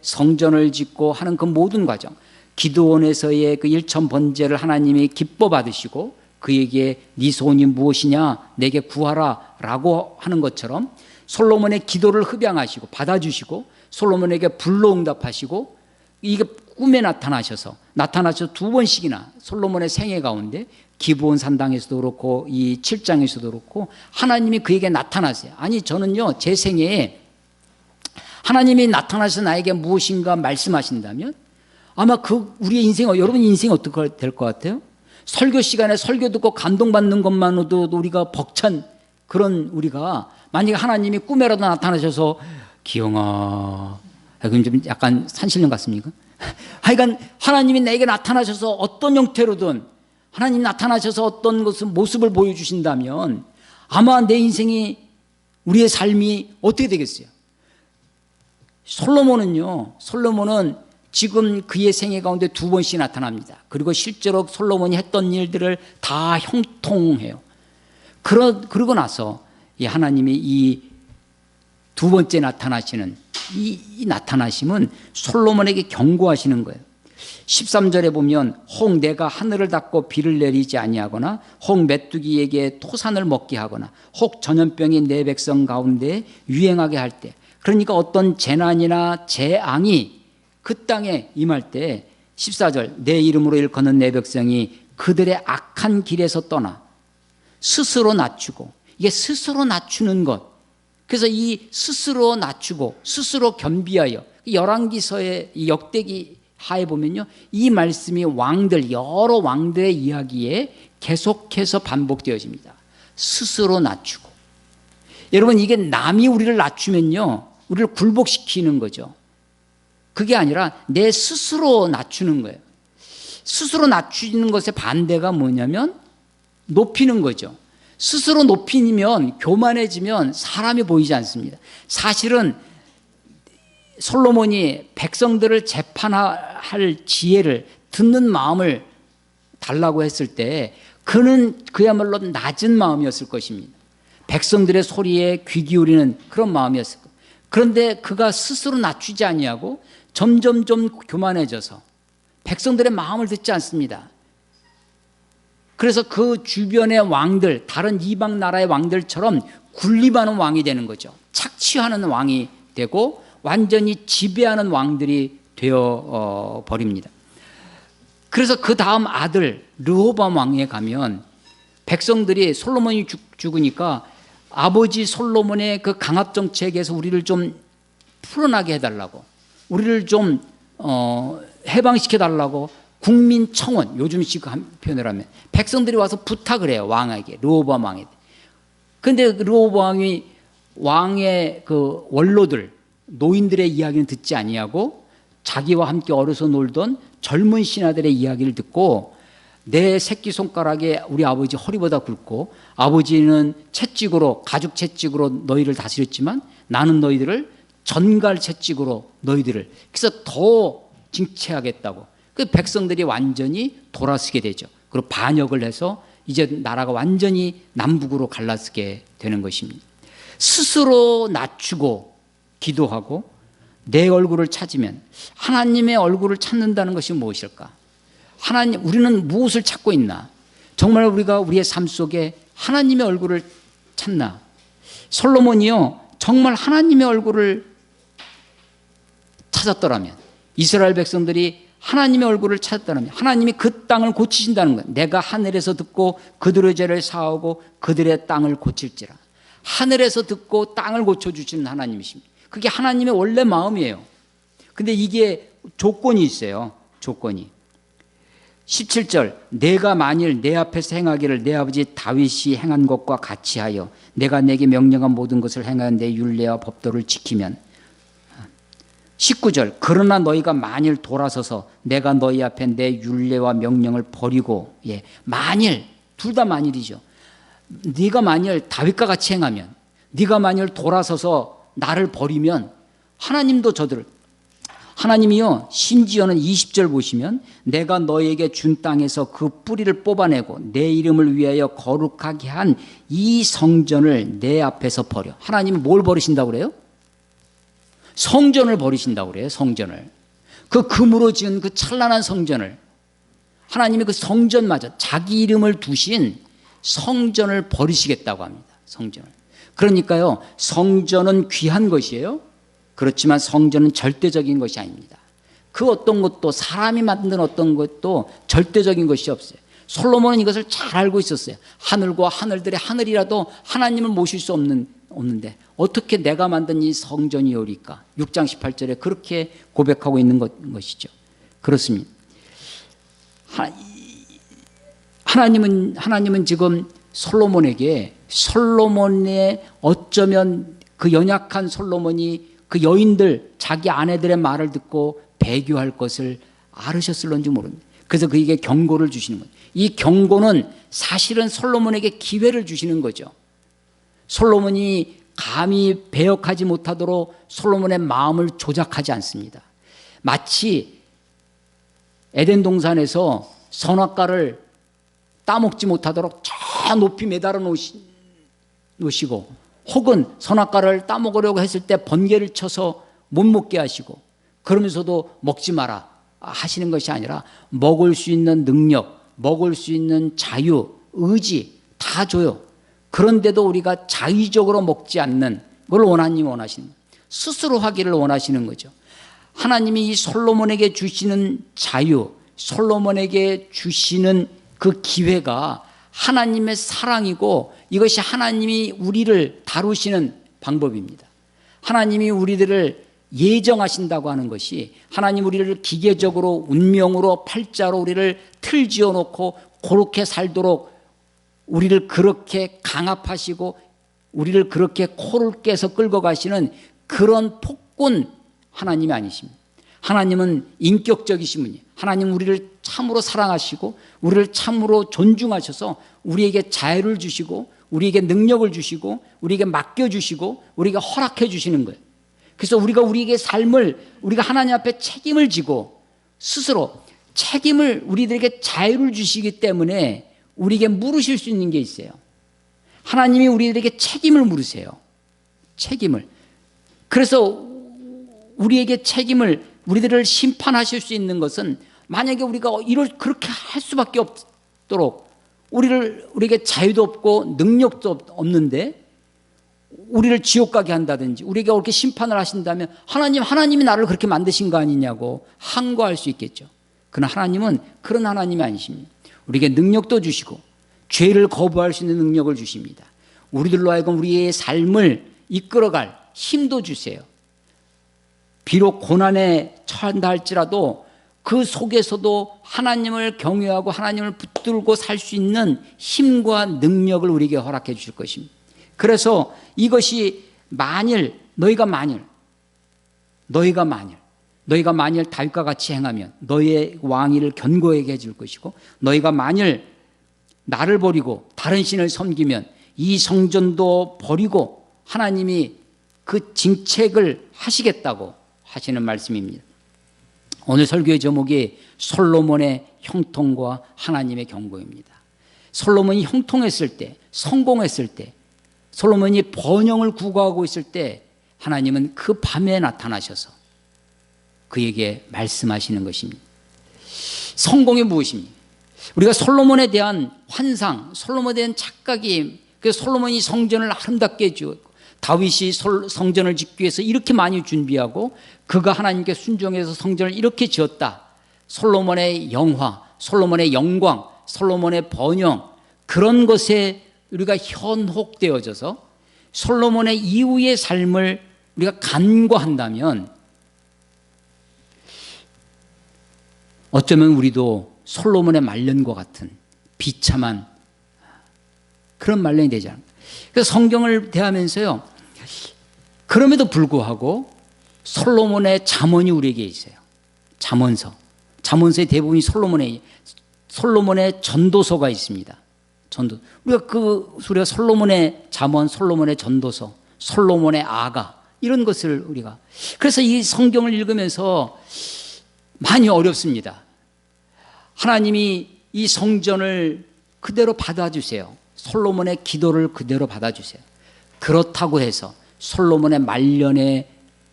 성전을 짓고 하는 그 모든 과정, 기드온에서의 그 일천 번제를 하나님이 기뻐 받으시고 그에게 네 소원이 무엇이냐 내게 구하라 라고 하는 것처럼 솔로몬의 기도를 흡양하시고 받아주시고 솔로몬에게 불로 응답하시고 이게 꿈에 나타나셔서 두 번씩이나 솔로몬의 생애 가운데 기브온 산당에서도 그렇고 이 7장에서도 그렇고 하나님이 그에게 나타나세요. 아니 저는요 제 생애에 하나님이 나타나셔서 나에게 무엇인가 말씀하신다면 아마 우리의 인생, 여러분 인생이 어떻게 될 것 같아요? 설교 시간에 설교 듣고 감동받는 것만으로도 우리가 벅찬 그런 우리가 만약에 하나님이 꿈에라도 나타나셔서 기영아, 그럼 좀 약간 산신령 같습니까? 하여간 하나님이 내게 나타나셔서 어떤 형태로든 하나님 나타나셔서 어떤 모습을 보여주신다면 아마 내 인생이 우리의 삶이 어떻게 되겠어요? 솔로몬은 지금 그의 생애 가운데 두 번씩 나타납니다. 그리고 실제로 솔로몬이 했던 일들을 다 형통해요. 그러고 나서 이 하나님이 이 두 번째 나타나시는 이 나타나심은 솔로몬에게 경고하시는 거예요. 13절에 보면 혹 내가 하늘을 닫고 비를 내리지 아니하거나 혹 메뚜기에게 토산을 먹게 하거나 혹 전염병이 내 백성 가운데 유행하게 할 때, 그러니까 어떤 재난이나 재앙이 그 땅에 임할 때 14절 내 이름으로 일컫는 내 백성이 그들의 악한 길에서 떠나 스스로 낮추고, 이게 스스로 낮추는 것, 그래서 이 스스로 낮추고 스스로 겸비하여 열왕기서의 이 역대기 하에 보면요 이 말씀이 여러 왕들의 이야기에 계속해서 반복되어집니다. 스스로 낮추고. 여러분 이게 남이 우리를 낮추면요 우리를 굴복시키는 거죠. 그게 아니라 내 스스로 낮추는 거예요. 스스로 낮추는 것의 반대가 뭐냐면 높이는 거죠. 스스로 높이면 교만해지면 사람이 보이지 않습니다. 사실은 솔로몬이 백성들을 재판할 지혜를 듣는 마음을 달라고 했을 때 그는 그야말로 낮은 마음이었을 것입니다. 백성들의 소리에 귀 기울이는 그런 마음이었을 거예요. 그런데 그가 스스로 낮추지 아니하고 점점 교만해져서 백성들의 마음을 듣지 않습니다. 그래서 그 주변의 왕들, 다른 이방 나라의 왕들처럼 군림하는 왕이 되는 거죠. 착취하는 왕이 되고 완전히 지배하는 왕들이 되어 버립니다. 그래서 그 다음 아들 르호보암 왕에 가면 백성들이 솔로몬이 죽으니까 아버지 솔로몬의 그 강압 정책에서 우리를 좀 풀어나게 해달라고, 우리를 좀 해방시켜달라고 국민청원, 요즘식 표현을 하면 백성들이 와서 부탁을 해요. 왕에게, 르호보암 왕에게. 그런데 르호보암이 왕의 그 원로들, 노인들의 이야기는 듣지 아니하고 자기와 함께 어려서 놀던 젊은 신하들의 이야기를 듣고 내 새끼손가락에 우리 아버지 허리보다 굵고 아버지는 채찍으로, 가죽 채찍으로 너희를 다스렸지만 나는 너희들을 전갈 채찍으로 너희들을, 그래서 더 징체하겠다고. 그 백성들이 완전히 돌아서게 되죠. 그리고 반역을 해서 이제 나라가 완전히 남북으로 갈라서게 되는 것입니다. 스스로 낮추고 기도하고 내 얼굴을 찾으면, 하나님의 얼굴을 찾는다는 것이 무엇일까? 우리는 무엇을 찾고 있나? 정말 우리가 우리의 삶 속에 하나님의 얼굴을 찾나? 솔로몬이요 정말 하나님의 얼굴을 찾았더라면, 이스라엘 백성들이 하나님의 얼굴을 찾았다면 하나님이 그 땅을 고치신다는 거예요. 내가 하늘에서 듣고 그들의 죄를 사하고 그들의 땅을 고칠지라. 하늘에서 듣고 땅을 고쳐주시는 하나님이십니다. 그게 하나님의 원래 마음이에요. 근데 이게 조건이 있어요. 조건이. 17절, 내가 만일 내 앞에서 행하기를 내 아버지 다윗이 행한 것과 같이 하여 내가 내게 명령한 모든 것을 행하여 내 율례와 법도를 지키면. 19절, 그러나 너희가 만일 돌아서서 내가 너희 앞에 내 율례와 명령을 버리고, 예, 만일, 둘 다 만일이죠. 네가 만일 다윗과 같이 행하면, 네가 만일 돌아서서 나를 버리면 하나님도 저들을, 하나님이요, 심지어는 20절 보시면 내가 너에게 준 땅에서 그 뿌리를 뽑아내고 내 이름을 위하여 거룩하게 한 이 성전을 내 앞에서 버려. 하나님이 뭘 버리신다고 그래요? 성전을 버리신다고 그래요. 성전을. 그 금으로 지은 그 찬란한 성전을, 하나님이 그 성전마저 자기 이름을 두신 성전을 버리시겠다고 합니다. 성전을. 그러니까요, 성전은 귀한 것이에요. 그렇지만 성전은 절대적인 것이 아닙니다. 그 어떤 것도, 사람이 만든 어떤 것도 절대적인 것이 없어요. 솔로몬은 이것을 잘 알고 있었어요. 하늘과 하늘들의 하늘이라도 하나님을 모실 수 없는데 어떻게 내가 만든 이 성전이 오리까? 6장 18절에 그렇게 고백하고 있는 것이죠. 그렇습니다. 하나님은 지금 솔로몬의 어쩌면 그 연약한 솔로몬이 그 여인들, 자기 아내들의 말을 듣고 배교할 것을 알으셨을런지 모릅니다. 그래서 그에게 경고를 주시는 거예요. 이 경고는 사실은 솔로몬에게 기회를 주시는 거죠. 솔로몬이 감히 배역하지 못하도록 솔로몬의 마음을 조작하지 않습니다. 마치 에덴 동산에서 선악과를 따먹지 못하도록 저 높이 매달아 놓으시고, 혹은 선악과를 따먹으려고 했을 때 번개를 쳐서 못 먹게 하시고, 그러면서도 먹지 마라 하시는 것이 아니라 먹을 수 있는 능력, 먹을 수 있는 자유, 의지 다 줘요. 그런데도 우리가 자의적으로 먹지 않는 걸 하나님이 원하시는 거예요. 스스로 하기를 원하시는 거죠. 하나님이 이 솔로몬에게 주시는 자유, 솔로몬에게 주시는 그 기회가 하나님의 사랑이고, 이것이 하나님이 우리를 다루시는 방법입니다. 하나님이 우리들을 예정하신다고 하는 것이, 하나님 우리를 기계적으로 운명으로 팔자로 우리를 틀 지어놓고 그렇게 살도록 우리를 그렇게 강압하시고 우리를 그렇게 코를 깨서 끌고 가시는 그런 폭군 하나님이 아니십니다. 하나님은 인격적이신 분이에요. 하나님 우리를 참으로 사랑하시고 우리를 참으로 존중하셔서 우리에게 자유를 주시고 우리에게 능력을 주시고 우리에게 맡겨주시고 우리에게 허락해 주시는 거예요. 그래서 우리에게 삶을, 우리가 하나님 앞에 책임을 지고 스스로 책임을, 우리들에게 자유를 주시기 때문에 우리에게 물으실 수 있는 게 있어요. 하나님이 우리들에게 책임을 물으세요. 책임을. 그래서 우리에게 책임을, 우리들을 심판하실 수 있는 것은, 만약에 우리가 그렇게 할 수밖에 없도록 우리에게 자유도 없고 능력도 없는데 우리를 지옥 가게 한다든지 우리에게 그렇게 심판을 하신다면 하나님이 나를 그렇게 만드신 거 아니냐고 항거할 수 있겠죠. 그러나 하나님은 그런 하나님이 아니십니다. 우리에게 능력도 주시고 죄를 거부할 수 있는 능력을 주십니다. 우리들로 하여금 우리의 삶을 이끌어갈 힘도 주세요. 비록 고난에 처한다 할지라도 그 속에서도 하나님을 경외하고 하나님을 붙들고 살 수 있는 힘과 능력을 우리에게 허락해 주실 것입니다. 그래서 이것이 너희가 만일 다윗과 같이 행하면 너희의 왕위를 견고하게 해줄 것이고, 너희가 만일 나를 버리고 다른 신을 섬기면 이 성전도 버리고 하나님이 그 징책을 하시겠다고 하시는 말씀입니다. 오늘 설교의 제목이 솔로몬의 형통과 하나님의 경고입니다. 솔로몬이 형통했을 때, 성공했을 때, 솔로몬이 번영을 구가하고 있을 때 하나님은 그 밤에 나타나셔서 그에게 말씀하시는 것입니다. 성공이 무엇입니까? 우리가 솔로몬에 대한 환상, 솔로몬에 대한 착각이, 그래서 솔로몬이 성전을 아름답게 지었고 다윗이 성전을 짓기 위해서 이렇게 많이 준비하고 그가 하나님께 순종해서 성전을 이렇게 지었다. 솔로몬의 영화, 솔로몬의 영광, 솔로몬의 번영, 그런 것에 우리가 현혹되어져서 솔로몬의 이후의 삶을 우리가 간과한다면 어쩌면 우리도 솔로몬의 말년과 같은 비참한 그런 말년이 되지 않을까. 그래서 성경을 대하면서요, 그럼에도 불구하고 솔로몬의 잠언이 우리에게 있어요. 잠언서의 대부분이 솔로몬의 전도서가 있습니다. 우리가 솔로몬의 잠언, 솔로몬의 전도서, 솔로몬의 아가, 이런 것을 그래서 이 성경을 읽으면서 많이 어렵습니다. 하나님이 이 성전을 그대로 받아주세요. 솔로몬의 기도를 그대로 받아주세요. 그렇다고 해서 솔로몬의 말년의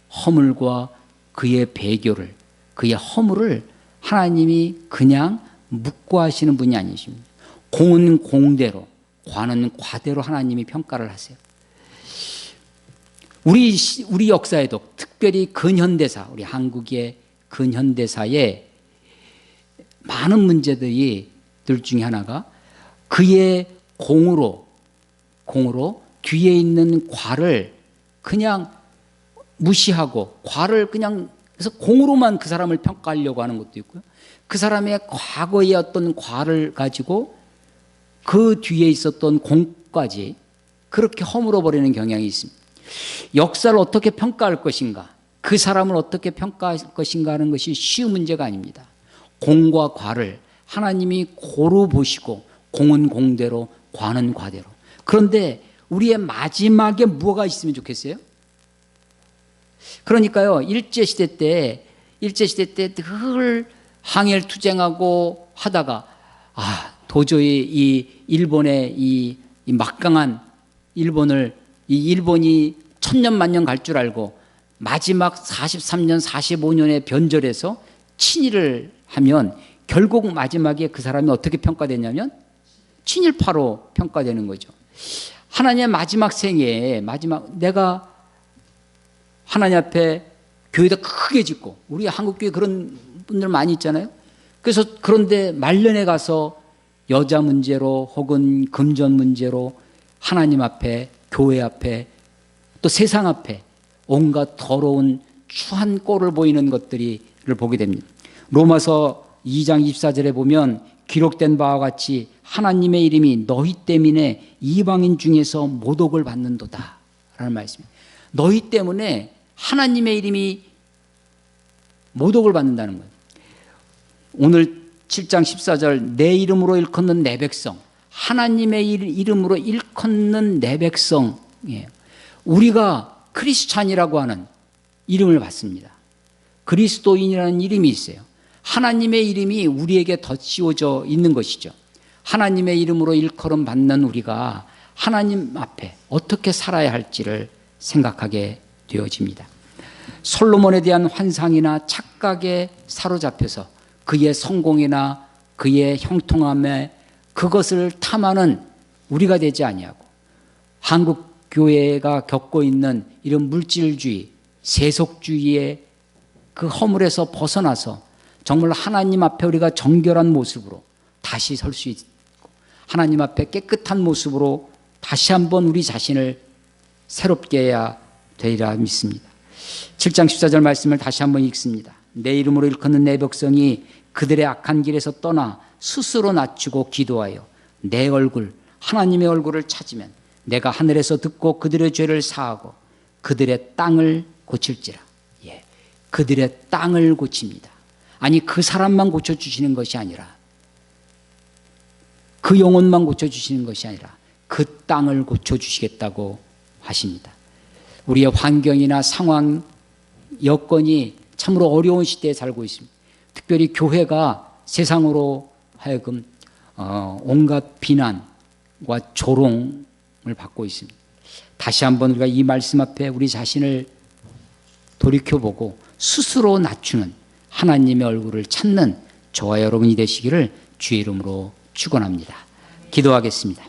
허물과 그의 배교를, 그의 허물을 하나님이 그냥 묵과하시는 분이 아니십니다. 공은 공대로, 과는 과대로 하나님이 평가를 하세요. 우리 역사에도 특별히 근현대사, 우리 한국의 근현대사에 많은 문제들 중에 하나가 그의 공으로 뒤에 있는 과를 그냥 무시하고 과를 그냥 그래서 공으로만 그 사람을 평가하려고 하는 것도 있고요. 그 사람의 과거의 어떤 과를 가지고 그 뒤에 있었던 공까지 그렇게 허물어 버리는 경향이 있습니다. 역사를 어떻게 평가할 것인가, 그 사람을 어떻게 평가할 것인가 하는 것이 쉬운 문제가 아닙니다. 공과 과를 하나님이 고루 보시고 공은 공대로 과는 과대로. 그런데 우리의 마지막에 뭐가 있으면 좋겠어요? 그러니까요, 일제시대 때 늘 항해를 투쟁하고 하다가 도저히 이 일본의 이 막강한 일본이 천년만년 갈 줄 알고 마지막 43년 45년의 변절에서 친일을 하면 결국 마지막에 그 사람이 어떻게 평가되냐면 친일파로 평가되는 거죠. 하나님의 마지막 생애에 내가 하나님 앞에 교회도 크게 짓고, 우리 한국교회 그런 분들 많이 있잖아요. 그래서 그런데 말년에 가서 여자 문제로 혹은 금전 문제로 하나님 앞에, 교회 앞에, 또 세상 앞에 온갖 더러운 추한 꼴을 보이는 것들을 보게 됩니다. 로마서 2장 24절에 보면 기록된 바와 같이 하나님의 이름이 너희 때문에 이방인 중에서 모독을 받는도다 라는 말씀입니다. 너희 때문에 하나님의 이름이 모독을 받는다는 거예요. 오늘 7장 14절 내 이름으로 일컫는 내 백성, 하나님의 이름으로 일컫는 내 백성, 우리가 크리스찬이라고 하는 이름을 받습니다. 그리스도인이라는 이름이 있어요. 하나님의 이름이 우리에게 덧씌워져 있는 것이죠. 하나님의 이름으로 일컬음 받는 우리가 하나님 앞에 어떻게 살아야 할지를 생각하게 되어집니다. 솔로몬에 대한 환상이나 착각에 사로잡혀서 그의 성공이나 그의 형통함에 그것을 탐하는 우리가 되지 아니하고, 한국 교회가 겪고 있는 이런 물질주의, 세속주의의 그 허물에서 벗어나서 정말 하나님 앞에 우리가 정결한 모습으로 다시 설 수 있고, 하나님 앞에 깨끗한 모습으로 다시 한번 우리 자신을 새롭게 해야 되리라 믿습니다. 7장 14절 말씀을 다시 한번 읽습니다. 내 이름으로 일컫는 내 백성이 그들의 악한 길에서 떠나 스스로 낮추고 기도하여 내 얼굴, 하나님의 얼굴을 찾으면 내가 하늘에서 듣고 그들의 죄를 사하고 그들의 땅을 고칠지라. 그들의 땅을 고칩니다. 아니, 그 사람만 고쳐주시는 것이 아니라, 그 영혼만 고쳐주시는 것이 아니라 그 땅을 고쳐주시겠다고 하십니다. 우리의 환경이나 상황, 여건이 참으로 어려운 시대에 살고 있습니다. 특별히 교회가 세상으로 하여금 온갖 비난과 조롱을 받고 있습니다. 다시 한번 우리가 이 말씀 앞에 우리 자신을 돌이켜보고 스스로 낮추는 하나님의 얼굴을 찾는 저와 여러분이 되시기를 주의 이름으로 축원합니다. 기도하겠습니다.